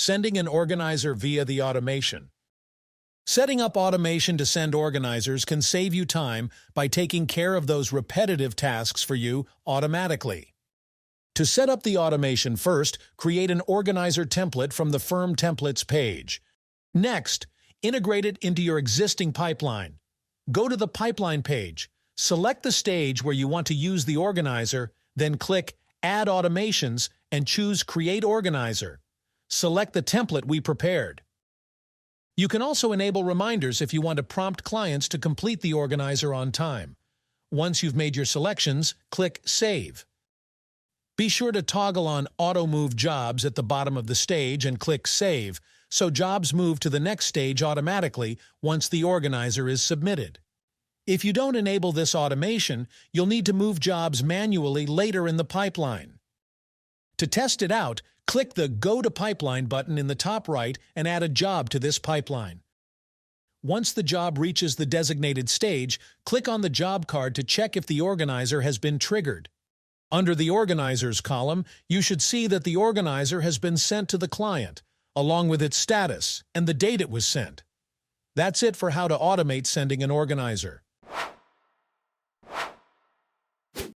Sending an organizer via the automation. Setting up automation to send organizers can save you time by taking care of those repetitive tasks for you automatically. To set up the automation, first, create an organizer template from the Firm Templates page. Next, integrate it into your existing pipeline. Go to the pipeline page, select the stage where you want to use the organizer, then click Add Automations and choose Create Organizer. Select the template we prepared. You can also enable reminders if you want to prompt clients to complete the organizer on time. Once you've made your selections, click Save. Be sure to toggle on Auto Move Jobs at the bottom of the stage and click Save, so jobs move to the next stage automatically once the organizer is submitted. If you don't enable this automation, you'll need to move jobs manually later in the pipeline. To test it out, click the Go to Pipeline button in the top right and add a job to this pipeline. Once the job reaches the designated stage, click on the job card to check if the organizer has been triggered. Under the Organizers column, you should see that the organizer has been sent to the client, along with its status and the date it was sent. That's it for how to automate sending an organizer.